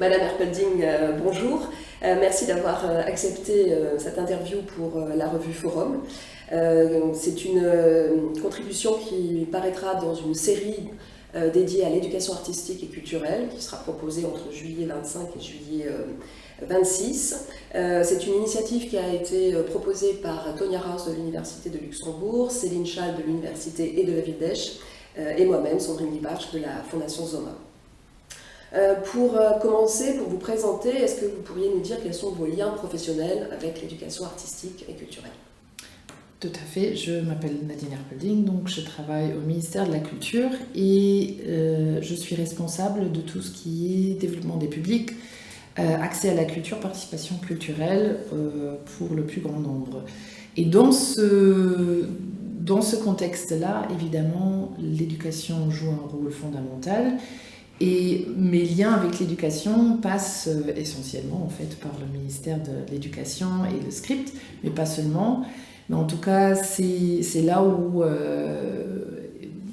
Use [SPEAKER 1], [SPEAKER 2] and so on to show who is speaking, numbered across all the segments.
[SPEAKER 1] Madame Erpelding, bonjour. Merci d'avoir accepté cette interview pour la revue Forum. C'est une contribution qui paraîtra dans une série dédiée à l'éducation artistique et culturelle qui sera proposée entre juillet 25 et juillet 26. C'est une initiative qui a été proposée par Tonia Raus de l'Université de Luxembourg, Céline Schall de l'Université et de la Ville d'Esch et moi-même, Sandrine Guibarch de la Fondation Zoma. Pour commencer, pour vous présenter, est-ce que vous pourriez nous dire quels sont vos liens professionnels avec l'éducation artistique et culturelle ?
[SPEAKER 2] Tout à fait, je m'appelle Nadine Erpelding, donc je travaille au ministère de la Culture et je suis responsable de tout ce qui est développement des publics, accès à la culture, participation culturelle pour le plus grand nombre. Et dans ce contexte-là, évidemment, l'éducation joue un rôle fondamental. Et mes liens avec l'éducation passent essentiellement en fait, par le ministère de l'Éducation et le script, mais pas seulement. Mais en tout cas, c'est là où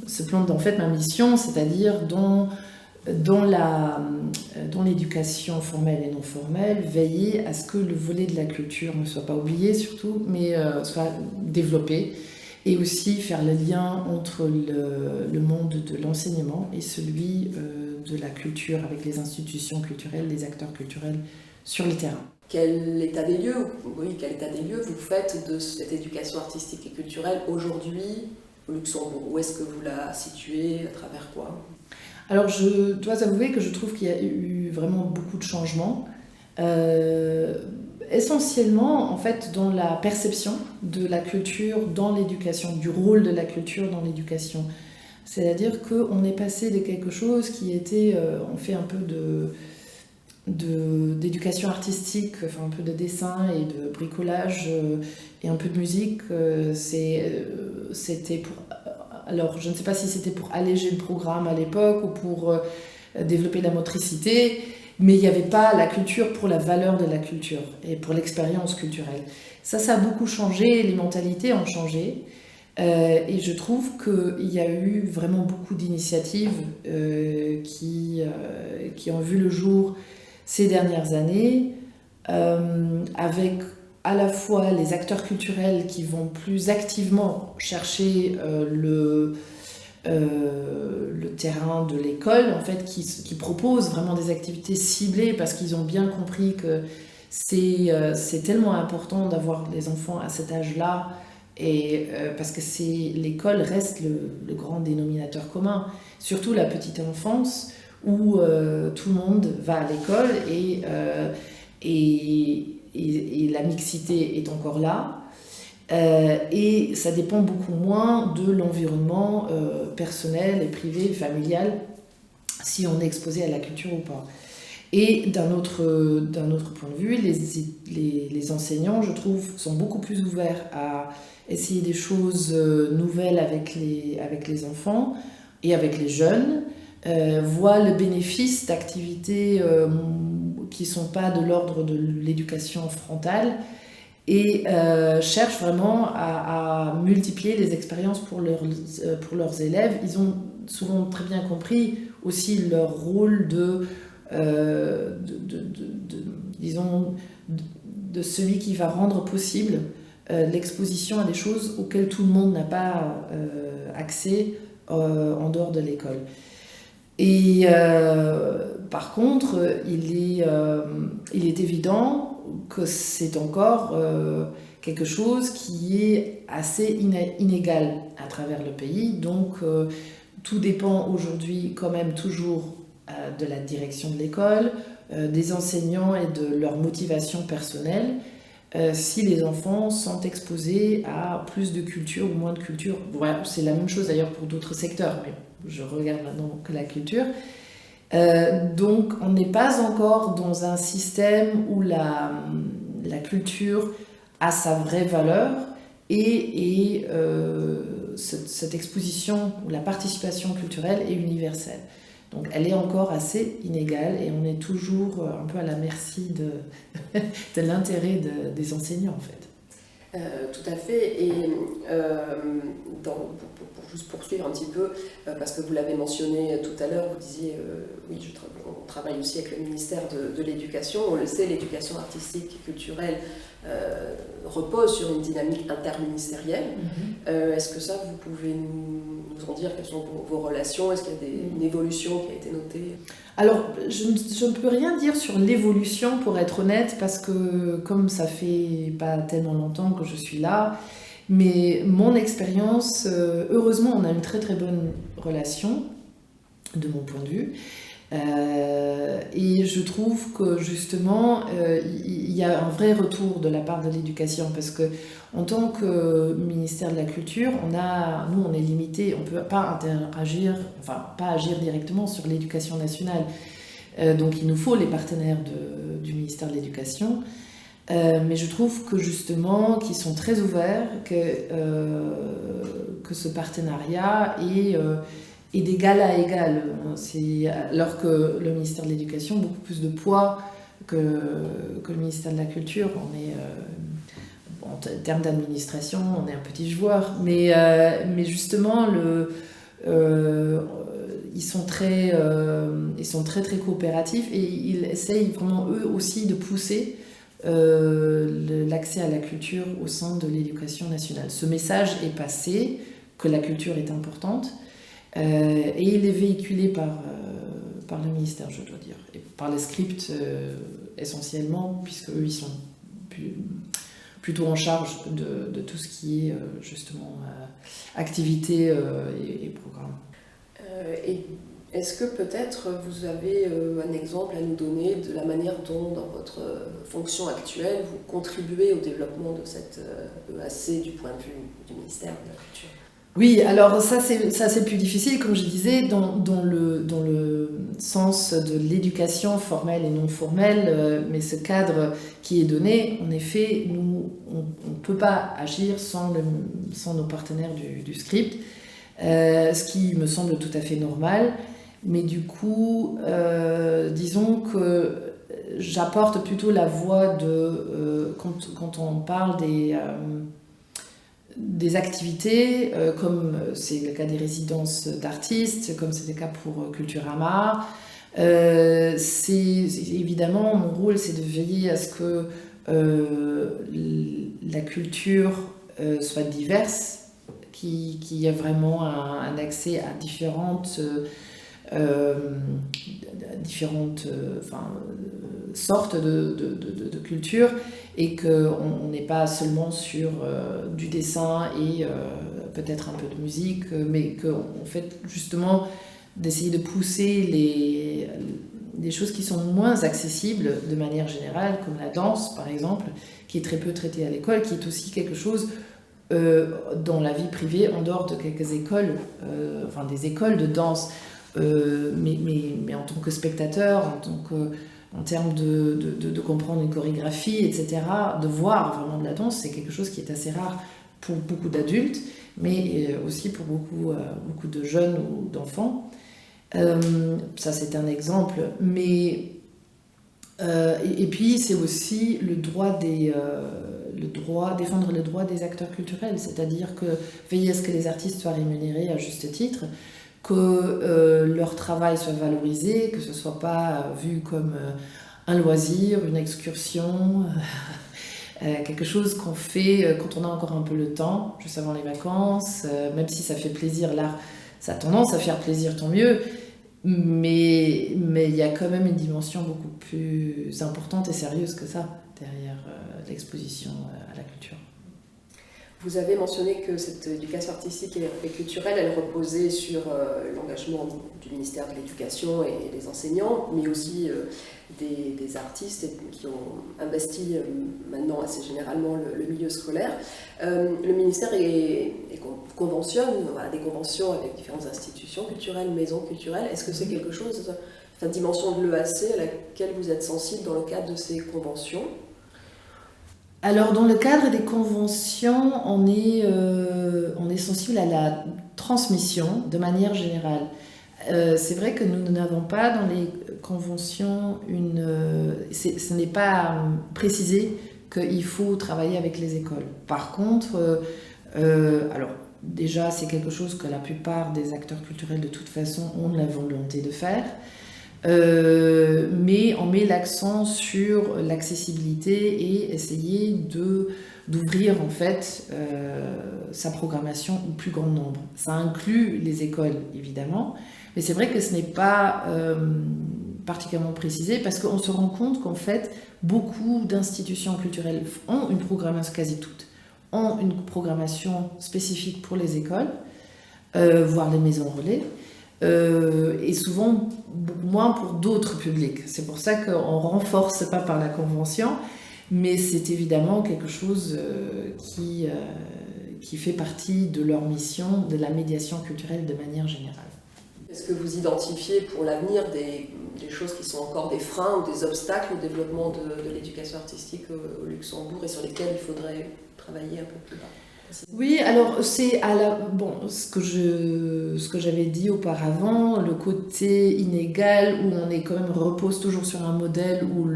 [SPEAKER 2] se plante en fait ma mission, c'est-à-dire dans l'éducation formelle et non formelle, veiller à ce que le volet de la culture ne soit pas oublié surtout, mais soit développé. Et aussi faire le lien entre le monde de l'enseignement et celui de la culture avec les institutions culturelles, les acteurs culturels sur le terrain.
[SPEAKER 1] Quel état des lieux vous faites de cette éducation artistique et culturelle aujourd'hui au Luxembourg? Où est-ce que vous la situez? À travers quoi?
[SPEAKER 2] Alors je dois avouer que je trouve qu'il y a eu vraiment beaucoup de changements. Essentiellement, en fait, dans la perception de la culture dans l'éducation, du rôle de la culture dans l'éducation. C'est-à-dire qu'on est passé de quelque chose qui était, on fait un peu d'éducation artistique, enfin un peu de dessin et de bricolage et un peu de musique. C'était pour... Alors, je ne sais pas si c'était pour alléger le programme à l'époque ou pour développer la motricité, mais il n'y avait pas la culture pour la valeur de la culture et pour l'expérience culturelle. Ça a beaucoup changé, les mentalités ont changé. Et je trouve qu'il y a eu vraiment beaucoup d'initiatives qui ont vu le jour ces dernières années, avec à la fois les acteurs culturels qui vont plus activement chercher le terrain de l'école, en fait, qui propose vraiment des activités ciblées parce qu'ils ont bien compris que c'est tellement important d'avoir les enfants à cet âge-là, et parce que l'école reste le grand dénominateur commun, surtout la petite enfance où tout le monde va à l'école et la mixité est encore là. Et ça dépend beaucoup moins de l'environnement personnel et privé, familial, si on est exposé à la culture ou pas. Et d'un autre point de vue, les enseignants, je trouve, sont beaucoup plus ouverts à essayer des choses nouvelles avec les enfants et avec les jeunes, voient le bénéfice d'activités qui ne sont pas de l'ordre de l'éducation frontale, et cherchent vraiment à multiplier les expériences pour leurs élèves. Ils ont souvent très bien compris aussi leur rôle de celui qui va rendre possible l'exposition à des choses auxquelles tout le monde n'a pas accès en dehors de l'école. Et par contre, il est évident que c'est encore quelque chose qui est assez inégal à travers le pays. Donc, tout dépend aujourd'hui quand même toujours de la direction de l'école, des enseignants et de leur motivation personnelle. Si les enfants sont exposés à plus de culture ou moins de culture, voilà, c'est la même chose d'ailleurs pour d'autres secteurs, mais je regarde maintenant que la culture. Donc on n'est pas encore dans un système où la culture a sa vraie valeur et cette exposition ou la participation culturelle est universelle. Donc elle est encore assez inégale et on est toujours un peu à la merci de l'intérêt des enseignants en fait.
[SPEAKER 1] Tout à fait. Et pour juste poursuivre un petit peu, parce que vous l'avez mentionné tout à l'heure, vous disiez, oui, on travaille aussi avec le ministère de l'Éducation. On le sait, l'éducation artistique et culturelle repose sur une dynamique interministérielle. Est-ce que ça, vous pouvez nous en dire quelles sont vos relations? Est-ce qu'il y a une évolution qui a été notée?
[SPEAKER 2] Alors, je ne peux rien dire sur l'évolution, pour être honnête, parce que comme ça fait pas tellement longtemps que je suis là, mais mon expérience, heureusement, on a une très très bonne relation, de mon point de vue. Et je trouve que justement, il y a un vrai retour de la part de l'éducation, parce que en tant que ministère de la Culture, nous on est limité, on ne peut pas interagir, enfin pas agir directement sur l'éducation nationale. Donc il nous faut les partenaires du ministère de l'Éducation. Mais je trouve que justement, qu'ils sont très ouverts, que ce partenariat est d'égal à égal. Alors que le ministère de l'Éducation a beaucoup plus de poids que le ministère de la Culture. On est, en termes d'administration, on est un petit joueur. Mais justement, ils sont très très coopératifs, et ils essayent vraiment eux aussi de pousser l'accès à la culture au sein de l'éducation nationale. Ce message est passé, que la culture est importante, et il est véhiculé par le ministère, je dois dire, et par les scripts essentiellement, puisque eux ils sont plutôt en charge de tout ce qui est justement activité et programme.
[SPEAKER 1] Et est-ce que peut-être vous avez un exemple à nous donner de la manière dont, dans votre fonction actuelle, vous contribuez au développement de cette EAC du point de vue du ministère de la Culture?
[SPEAKER 2] Oui, alors ça c'est plus difficile, comme je disais, dans le sens de l'éducation formelle et non formelle, mais ce cadre qui est donné, en effet, nous, on ne peut pas agir sans nos partenaires du script, ce qui me semble tout à fait normal. Mais du coup, disons que j'apporte plutôt la voix quand on parle des activités, comme c'est le cas des résidences d'artistes, comme c'est le cas pour Culturama. Évidemment, mon rôle, c'est de veiller à ce que la culture soit diverse, qu'il y ait vraiment un accès à différentes sortes de culture, et qu'on n'est pas seulement sur du dessin et peut-être un peu de musique, mais qu'en fait justement d'essayer de pousser des choses qui sont moins accessibles de manière générale, comme la danse par exemple, qui est très peu traitée à l'école, qui est aussi quelque chose dans la vie privée, en dehors de quelques écoles, des écoles de danse. Mais en tant que spectateur, en termes de comprendre une chorégraphie, etc., de voir vraiment de la danse, c'est quelque chose qui est assez rare pour beaucoup d'adultes, mais aussi pour beaucoup de jeunes ou d'enfants. Ça, c'est un exemple. Mais, et puis, c'est aussi défendre le droit des acteurs culturels, c'est-à-dire veiller à ce que les artistes soient rémunérés à juste titre, que leur travail soit valorisé, que ce ne soit pas vu comme un loisir, une excursion, quelque chose qu'on fait quand on a encore un peu le temps, juste avant les vacances, même si ça fait plaisir. L'art, ça a tendance à faire plaisir, tant mieux, mais il y a quand même une dimension beaucoup plus importante et sérieuse que ça derrière l'exposition à la culture.
[SPEAKER 1] Vous avez mentionné que cette éducation artistique et culturelle, elle reposait sur l'engagement du ministère de l'Éducation et des enseignants, mais aussi des artistes qui ont investi maintenant assez généralement le milieu scolaire. Le ministère conventionne, a des conventions avec différentes institutions culturelles, maisons culturelles. Est-ce que c'est quelque chose, cette dimension de l'EAC à laquelle vous êtes sensible dans le cadre de ces conventions ?
[SPEAKER 2] Alors, dans le cadre des conventions, on est sensible à la transmission de manière générale. C'est vrai que nous n'avons pas dans les conventions ce n'est pas précisé qu'il faut travailler avec les écoles. Par contre, alors déjà c'est quelque chose que la plupart des acteurs culturels de toute façon ont la volonté de faire, mais on met l'accent sur l'accessibilité et essayer d'ouvrir en fait sa programmation au plus grand nombre. Ça inclut les écoles évidemment, mais c'est vrai que ce n'est pas particulièrement précisé parce qu'on se rend compte qu'en fait beaucoup d'institutions culturelles ont une programmation, quasi toutes, ont une programmation spécifique pour les écoles, voire les maisons relais, et souvent moins pour d'autres publics. C'est pour ça qu'on ne renforce pas par la convention, mais c'est évidemment quelque chose qui fait partie de leur mission, de la médiation culturelle de manière générale.
[SPEAKER 1] Est-ce que vous identifiez pour l'avenir des choses qui sont encore des freins ou des obstacles au développement de l'éducation artistique au Luxembourg et sur lesquels il faudrait travailler un peu plus bas?
[SPEAKER 2] Oui, alors c'est ce que j'avais dit auparavant, le côté inégal où on est quand même repose toujours sur un modèle où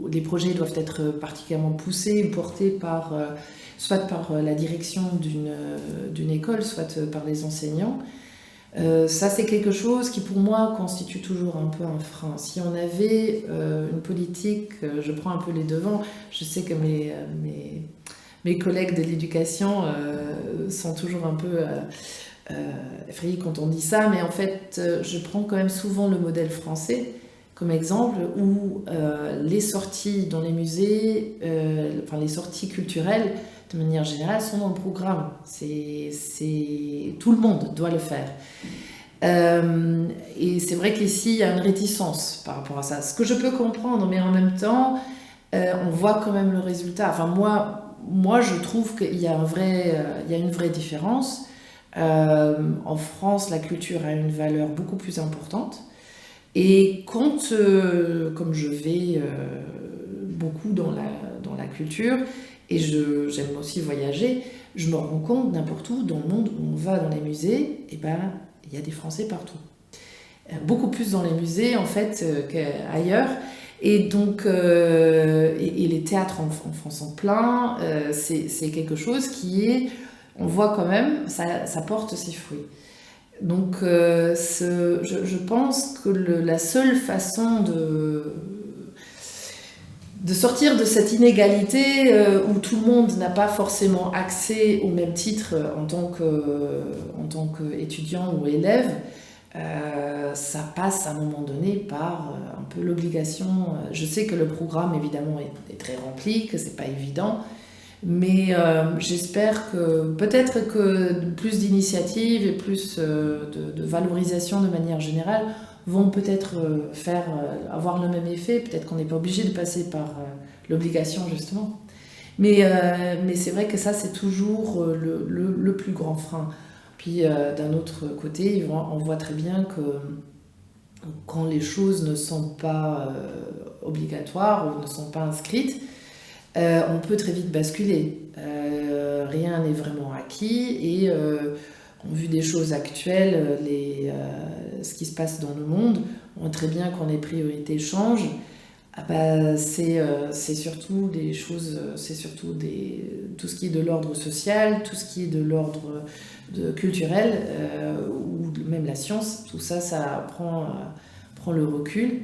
[SPEAKER 2] les projets doivent être particulièrement poussés, portés soit par la direction d'une école, soit par les enseignants. Ça c'est quelque chose qui pour moi constitue toujours un peu un frein. Si on avait une politique, je prends un peu les devants, je sais que mes collègues de l'éducation sont toujours un peu effrayés quand on dit ça, mais en fait je prends quand même souvent le modèle français comme exemple où les sorties dans les musées, les sorties culturelles de manière générale sont dans le programme. Tout le monde doit le faire. Et c'est vrai qu'ici il y a une réticence par rapport à ça. Ce que je peux comprendre, mais en même temps, on voit quand même le résultat. Enfin moi je trouve qu'il y a une vraie différence. En France, la culture a une valeur beaucoup plus importante. Et quand, comme je vais beaucoup dans la culture, et j'aime aussi voyager, je me rends compte n'importe où dans le monde où on va dans les musées, et il y a des Français partout. Beaucoup plus dans les musées en fait qu'ailleurs. Et donc, et les théâtres en France en plein, c'est quelque chose on voit quand même, ça porte ses fruits. Donc, je pense que la seule façon de sortir de cette inégalité où tout le monde n'a pas forcément accès au même titre en tant qu'étudiant ou élève, ça passe à un moment donné par un peu l'obligation. Je sais que le programme évidemment est très rempli, que c'est pas évident, mais j'espère que peut-être que plus d'initiatives et plus de valorisation de manière générale vont peut-être avoir le même effet. Peut-être qu'on n'est pas obligé de passer par l'obligation justement. Mais c'est vrai que ça c'est toujours le plus grand frein. Puis d'un autre côté, on voit très bien que quand les choses ne sont pas obligatoires ou ne sont pas inscrites, on peut très vite basculer. Rien n'est vraiment acquis et on vu des choses actuelles, ce qui se passe dans le monde, on voit très bien quand les priorités changent. C'est surtout des choses, tout ce qui est de l'ordre social, tout ce qui est de l'ordre culturel, ou même la science, tout ça, ça prend le recul.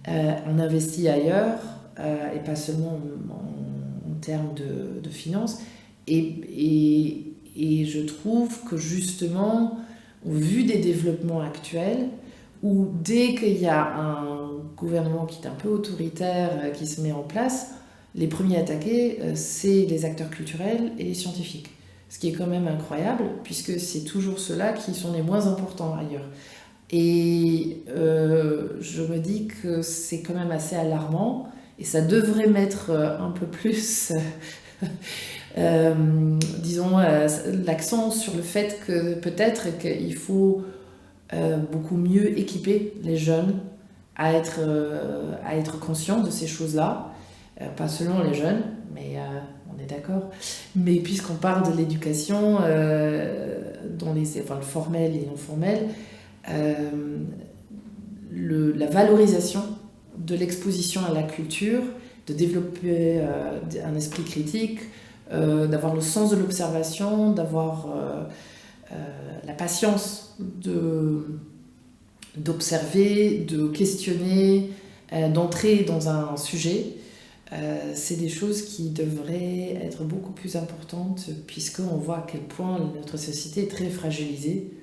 [SPEAKER 2] On investit ailleurs, et pas seulement en termes de finances. Et je trouve que justement, au vu des développements actuels, où dès qu'il y a un gouvernement qui est un peu autoritaire, qui se met en place, les premiers attaqués, c'est les acteurs culturels et les scientifiques. Ce qui est quand même incroyable, puisque c'est toujours ceux-là qui sont les moins importants ailleurs. Et je me dis que c'est quand même assez alarmant, et ça devrait mettre un peu plus... disons, l'accent sur le fait que peut-être qu'il faut beaucoup mieux équiper les jeunes à être conscients de ces choses-là, pas seulement les jeunes, mais on est d'accord. Mais puisqu'on parle de l'éducation, le formel et non formel, la valorisation de l'exposition à la culture de développer un esprit critique, d'avoir le sens de l'observation, d'avoir la patience d'observer, de questionner, d'entrer dans un sujet. C'est des choses qui devraient être beaucoup plus importantes puisqu'on voit à quel point notre société est très fragilisée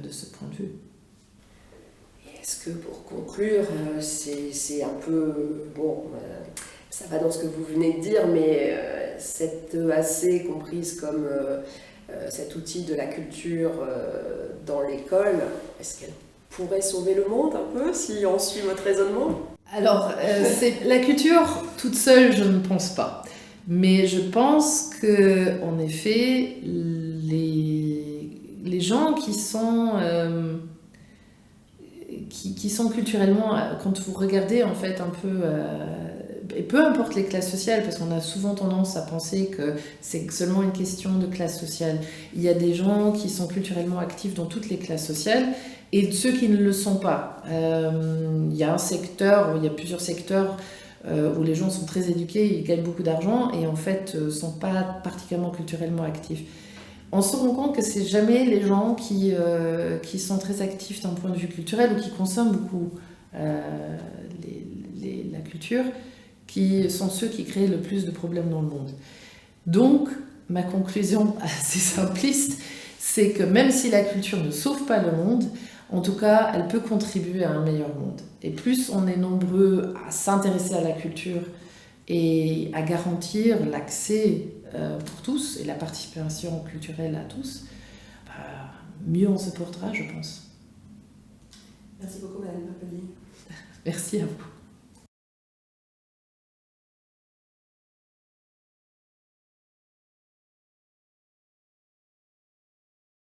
[SPEAKER 2] de ce point de vue.
[SPEAKER 1] Est-ce que pour conclure, c'est un peu... Bon, ça va dans ce que vous venez de dire, mais cette EAC comprise comme cet outil de la culture dans l'école, est-ce qu'elle pourrait sauver le monde un peu si on suit votre raisonnement ?
[SPEAKER 2] Alors, la culture toute seule, je ne pense pas. Mais je pense que, en effet, les gens qui sont culturellement, quand vous regardez en fait un peu, et peu importe les classes sociales, parce qu'on a souvent tendance à penser que c'est seulement une question de classe sociale. Il y a des gens qui sont culturellement actifs dans toutes les classes sociales. Et ceux qui ne le sont pas. Il y a un secteur, il y a plusieurs secteurs où les gens sont très éduqués, ils gagnent beaucoup d'argent et en fait ne sont pas particulièrement culturellement actifs. On se rend compte que c'est jamais les gens qui sont très actifs d'un point de vue culturel ou qui consomment beaucoup la culture qui sont ceux qui créent le plus de problèmes dans le monde. Donc, ma conclusion assez simpliste, c'est que même si la culture ne sauve pas le monde, en tout cas, elle peut contribuer à un meilleur monde. Et plus on est nombreux à s'intéresser à la culture et à garantir l'accès pour tous et la participation culturelle à tous, mieux on se portera, je pense.
[SPEAKER 1] Merci beaucoup, Madame Papeli.
[SPEAKER 2] Merci à vous.